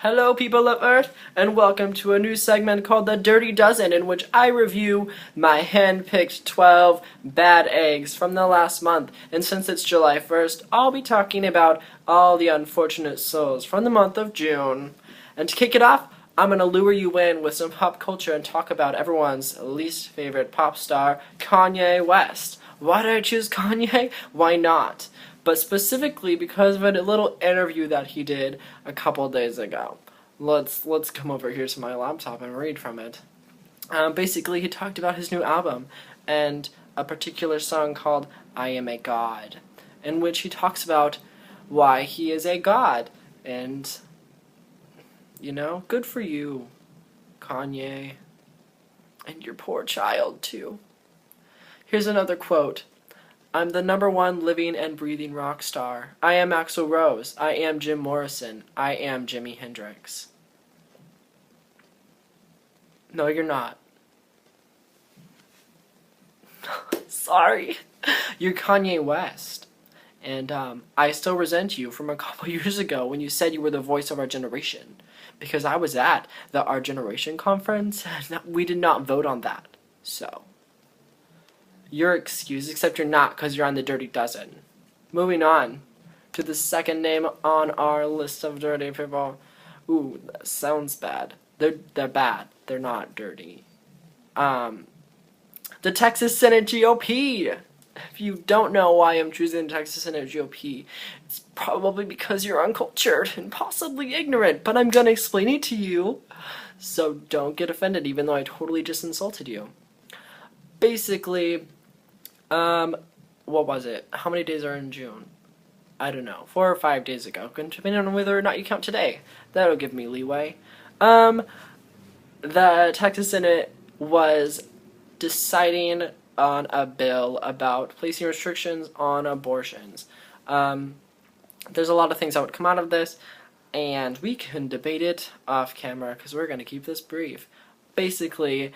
Hello people of Earth, and welcome to a new segment called The Dirty Dozen, in which I review my hand-picked 12 bad eggs from the last month. And since it's July 1st, I'll be talking about all the unfortunate souls from the month of June. And to kick it off, I'm going to lure you in with some pop culture and talk about everyone's least favorite pop star, Kanye West. Why did I choose Kanye? Why not? But specifically because of a little interview that he did a couple days ago. Let's come over here to my laptop and read from it. Basically, he talked about his new album and a particular song called I Am a God, in which he talks about why he is a god. And, you know, good for you, Kanye. And your poor child, too. Here's another quote. I'm the #1 living and breathing rock star. I am Axl Rose. I am Jim Morrison. I am Jimi Hendrix. No, you're not. Sorry. You're Kanye West. And I still resent you from a couple years ago when you said you were the voice of our generation. Because I was at the Our Generation conference and we did not vote on that. So you're excused, except you're not, because you're on the Dirty Dozen. Moving on to the second name on our list of dirty people. Ooh, that sounds bad. They're bad. They're not dirty. The Texas Senate GOP. If you don't know why I'm choosing the Texas Senate GOP, it's probably because you're uncultured and possibly ignorant, but I'm gonna explain it to you. So don't get offended, even though I totally just insulted you. Basically, what was it? How many days are in June? I don't know. 4 or 5 days ago. Depending on whether or not you count today. That'll give me leeway. The Texas Senate was deciding on a bill about placing restrictions on abortions. There's a lot of things that would come out of this, and we can debate it off camera, because we're going to keep this brief. Basically,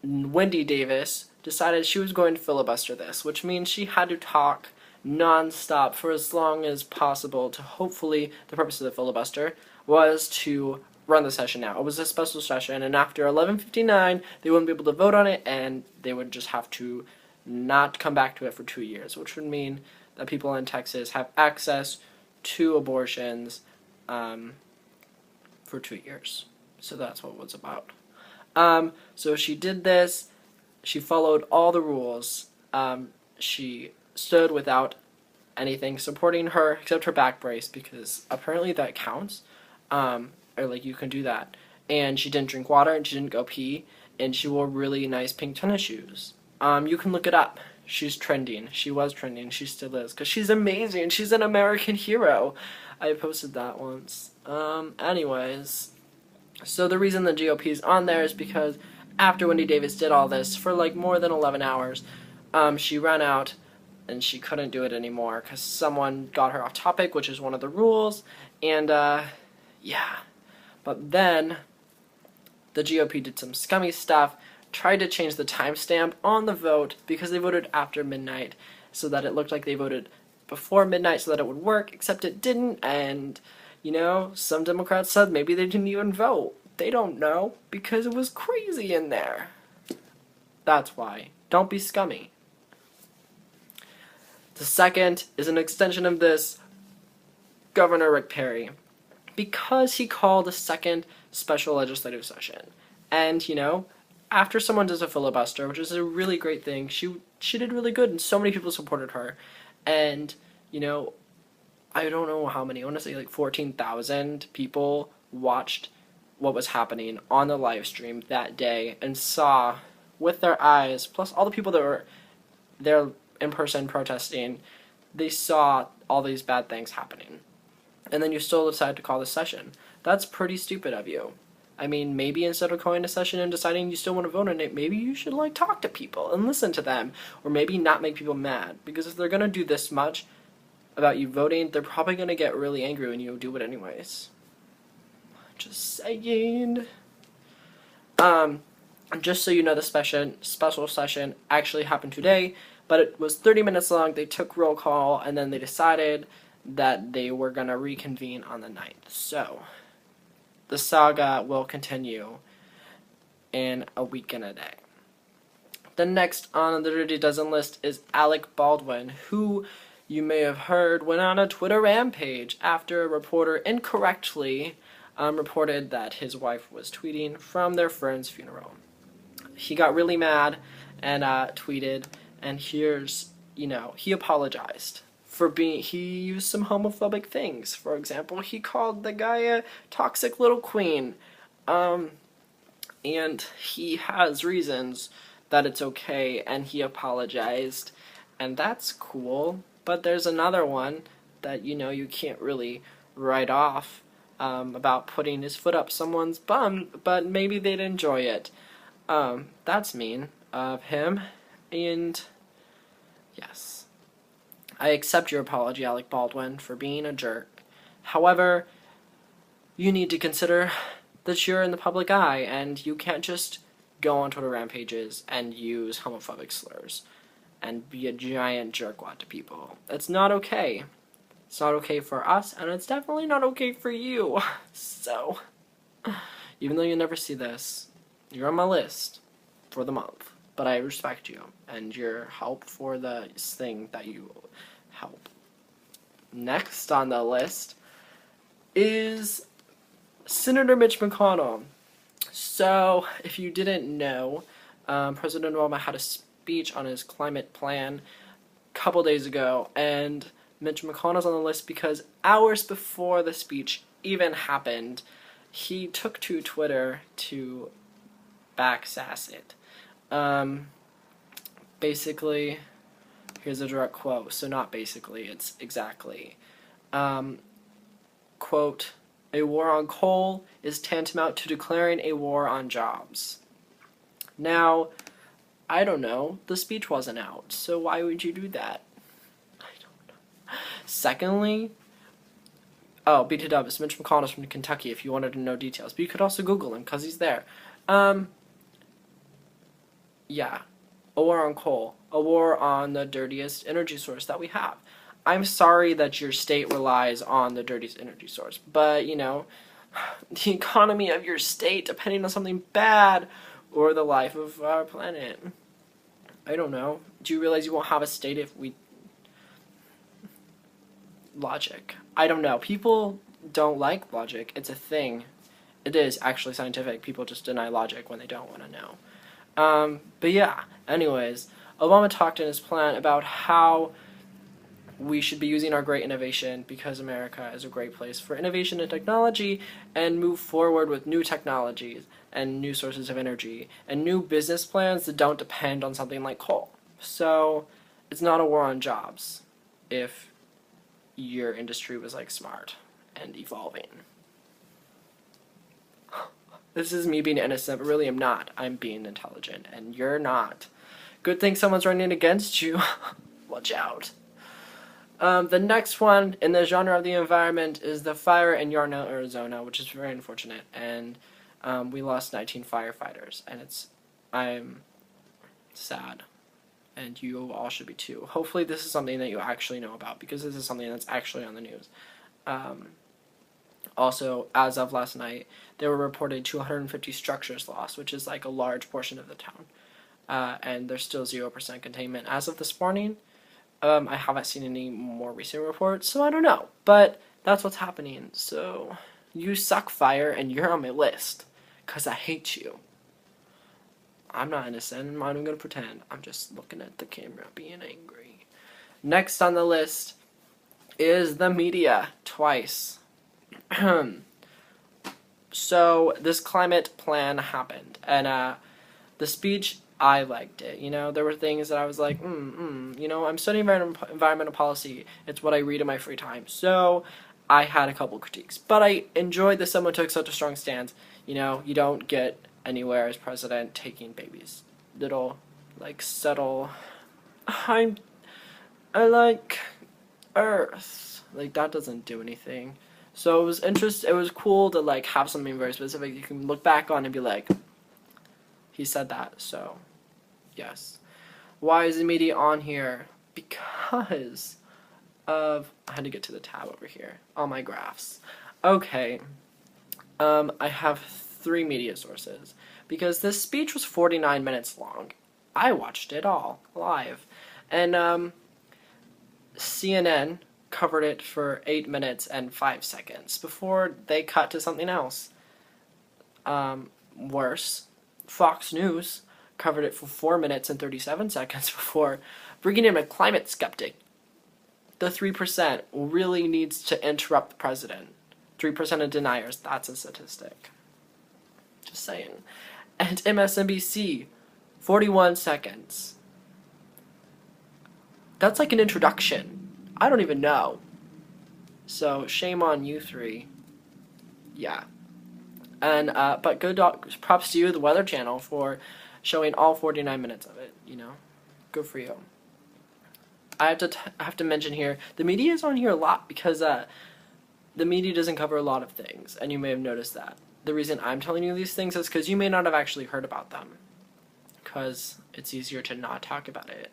Wendy Davis decided she was going to filibuster this, which means she had to talk non-stop for as long as possible to hopefully, the purpose of the filibuster was to run the session out. It was a special session, and after 11:59, they wouldn't be able to vote on it, and they would just have to not come back to it for 2 years, which would mean that people in Texas have access to abortions for 2 years. So that's what it was about. So she did this. She followed all the rules. She stood without anything supporting her except her back brace, because apparently that counts. Or like you can do that. And she didn't drink water, and she didn't go pee, and she wore really nice pink tennis shoes. You can look it up. She's trending. She was trending. She still is, because she's amazing. She's an American hero. I posted that once. Anyways, so the reason the GOP is on there is because after Wendy Davis did all this for like more than 11 hours, she ran out and she couldn't do it anymore because someone got her off topic, which is one of the rules, and yeah. But then the GOP did some scummy stuff, tried to change the timestamp on the vote because they voted after midnight so that it looked like they voted before midnight so that it would work, except it didn't, and you know, some Democrats said maybe they didn't even vote. They don't know, because it was crazy in there. That's why. Don't be scummy. The second is an extension of this, Governor Rick Perry, because he called a second special legislative session. And, you know, after someone does a filibuster, which is a really great thing, she did really good, and so many people supported her. And, you know, I don't know how many, I want to say like 14,000 people watched what was happening on the live stream that day and saw with their eyes, plus all the people that were there in person protesting, they saw all these bad things happening. And then you still decide to call this session. That's pretty stupid of you. I mean, maybe instead of calling a session and deciding you still want to vote on it, maybe you should like talk to people and listen to them, or maybe not make people mad, because if they're going to do this much about you voting, they're probably going to get really angry when you do it anyways. Just saying. Just so you know, the special session actually happened today, but it was 30 minutes long. They took roll call, and then they decided that they were going to reconvene on the 9th. So, the saga will continue in a week and a day. The next on the Dirty Dozen list is Alec Baldwin, who you may have heard went on a Twitter rampage after a reporter incorrectly reported that his wife was tweeting from their friend's funeral. He got really mad and tweeted, and he apologized for he used some homophobic things. For example, he called the guy a toxic little queen. And he has reasons that it's okay, and he apologized, and that's cool. But there's another one that, you can't really write off about putting his foot up someone's bum, but maybe they'd enjoy it. That's mean of him, and yes. I accept your apology, Alec Baldwin, for being a jerk. However, you need to consider that you're in the public eye, and you can't just go on Twitter rampages and use homophobic slurs and be a giant jerkwad to people. It's not okay. It's not okay for us, and it's definitely not okay for you. So, even though you never see this, you're on my list for the month. But I respect you and your help for this thing that you help. Next on the list is Senator Mitch McConnell. So, if you didn't know, President Obama had a speech on his climate plan a couple days ago, and Mitch McConnell's on the list because hours before the speech even happened, he took to Twitter to backsass it. Basically, here's a direct quote, so not basically, it's exactly. Quote, "A war on coal is tantamount to declaring a war on jobs." Now, I don't know, the speech wasn't out, so why would you do that? I don't know. Secondly, BT Dubs, Mitch McConnell's from Kentucky if you wanted to know details, but you could also Google him because he's there. Yeah, a war on coal, a war on the dirtiest energy source that we have. I'm sorry that your state relies on the dirtiest energy source, but, the economy of your state depending on something bad or the life of our planet. I don't know. Do you realize you won't have a state if we... Logic. I don't know. People don't like logic. It's a thing. It is actually scientific. People just deny logic when they don't want to know. But yeah, anyways, Obama talked in his plan about how we should be using our great innovation because America is a great place for innovation and technology, and move forward with new technologies and new sources of energy and new business plans that don't depend on something like coal. So it's not a war on jobs if your industry was smart and evolving. This is me being innocent, but really I'm not. I'm being intelligent, and you're not. Good thing someone's running against you. Watch out. The next one in the genre of the environment is the fire in Yarnell, Arizona, which is very unfortunate, and we lost 19 firefighters, and I'm sad, and you all should be too. Hopefully this is something that you actually know about, because this is something that's actually on the news. Also, as of last night, there were reported 250 structures lost, which is a large portion of the town, and there's still 0% containment. As of this morning, I haven't seen any more recent reports, so I don't know. But that's what's happening. So, you suck, fire, and you're on my list. Because I hate you. I'm not innocent. I'm not even going to pretend. I'm just looking at the camera being angry. Next on the list is the media. Twice. So, this climate plan happened. And the speech... I liked it. There were things that I was like, I'm studying environmental policy. It's what I read in my free time. So I had a couple critiques. But I enjoyed that someone took such a strong stance. You don't get anywhere as president taking babies. Little, subtle, I like Earth. That doesn't do anything. So it was interesting. It was cool to, have something very specific you can look back on and be like, he said that, so, yes. Why is the media on here? Because of, I had to get to the tab over here, all my graphs. Okay, I have 3 media sources, because this speech was 49 minutes long. I watched it all, live. And, CNN covered it for 8 minutes and 5 seconds before they cut to something else. Worse, Fox News covered it for 4 minutes and 37 seconds before bringing in a climate skeptic. The 3% really needs to interrupt the president. 3% of deniers, that's a statistic. Just saying. And MSNBC, 41 seconds. That's like an introduction. I don't even know. So, shame on you 3. Yeah. And, but good props to you, the Weather Channel, for showing all 49 minutes of it, you know. Good for you. I have to mention here, the media is on here a lot because, the media doesn't cover a lot of things, and you may have noticed that. The reason I'm telling you these things is because you may not have actually heard about them, because it's easier to not talk about it.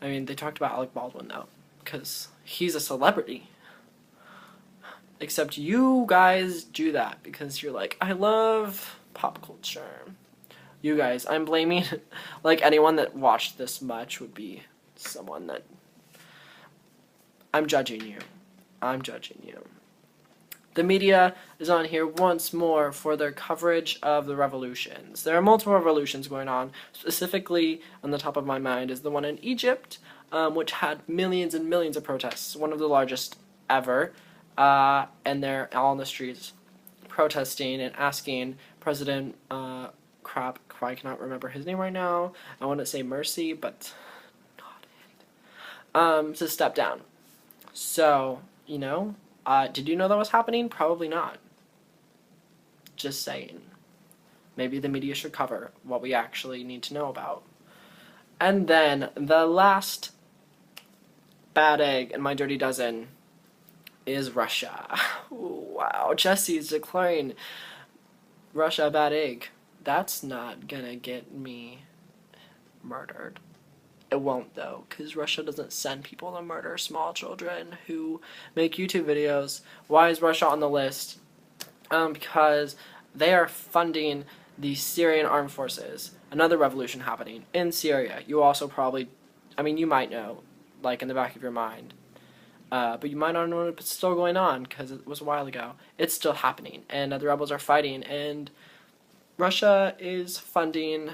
I mean, they talked about Alec Baldwin, though, because he's a celebrity. Except you guys do that, because you're like, I love pop culture. You guys, I'm blaming, like, anyone that watched this much would be someone that... I'm judging you. I'm judging you. The media is on here once more for their coverage of the revolutions. There are multiple revolutions going on. Specifically, on the top of my mind, is the one in Egypt, which had millions and millions of protests. One of the largest ever. And they're all in the streets protesting and asking President, I cannot remember his name right now. I want to say Mercy, but not it. To step down. So, you know, did you know that was happening? Probably not. Just saying. Maybe the media should cover what we actually need to know about. And then, the last bad egg in my dirty dozen is Russia. Wow, Jesse's declaring Russia a bad egg. That's not gonna get me murdered. It won't, though, because Russia doesn't send people to murder small children who make YouTube videos. Why is Russia on the list? Because they are funding the Syrian armed forces. Another revolution happening in Syria. You also probably, I mean, you might know, like in the back of your mind. But you might not know it's still going on, because it was a while ago. It's still happening, and the rebels are fighting, and Russia is funding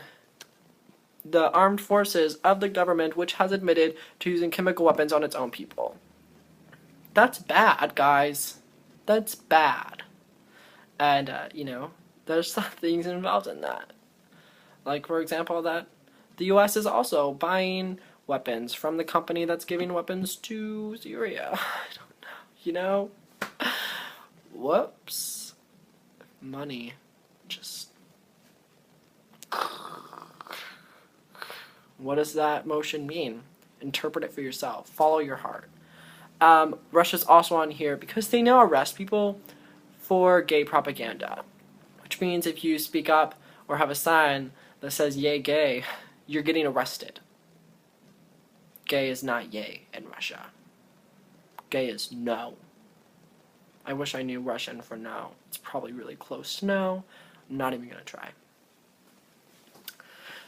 the armed forces of the government, which has admitted to using chemical weapons on its own people. That's bad, guys. That's bad. And, you know, there's some things involved in that. Like, for example, that the U.S. is also buying weapons from the company that's giving weapons to Syria. I don't know. You know? Whoops. Money. Just... What does that motion mean? Interpret it for yourself. Follow your heart. Russia's also on here because they now arrest people for gay propaganda. Which means if you speak up or have a sign that says yay gay, you're getting arrested. Gay is not yay in Russia. Gay is no. I wish I knew Russian for no. It's probably really close to no. I'm not even going to try.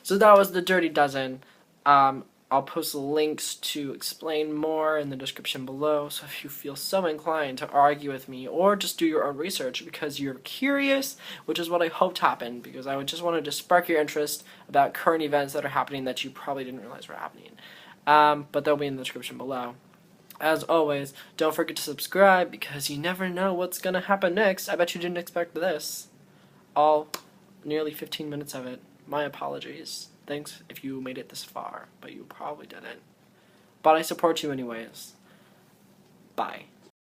So that was the Dirty Dozen. I'll post links to explain more in the description below, so if you feel so inclined to argue with me or just do your own research because you're curious, which is what I hoped happened, because I would just wanted to spark your interest about current events that are happening that you probably didn't realize were happening. But they'll be in the description below. As always, don't forget to subscribe because you never know what's going to happen next. I bet you didn't expect this. All nearly 15 minutes of it. My apologies. Thanks if you made it this far, but you probably didn't. But I support you anyways. Bye.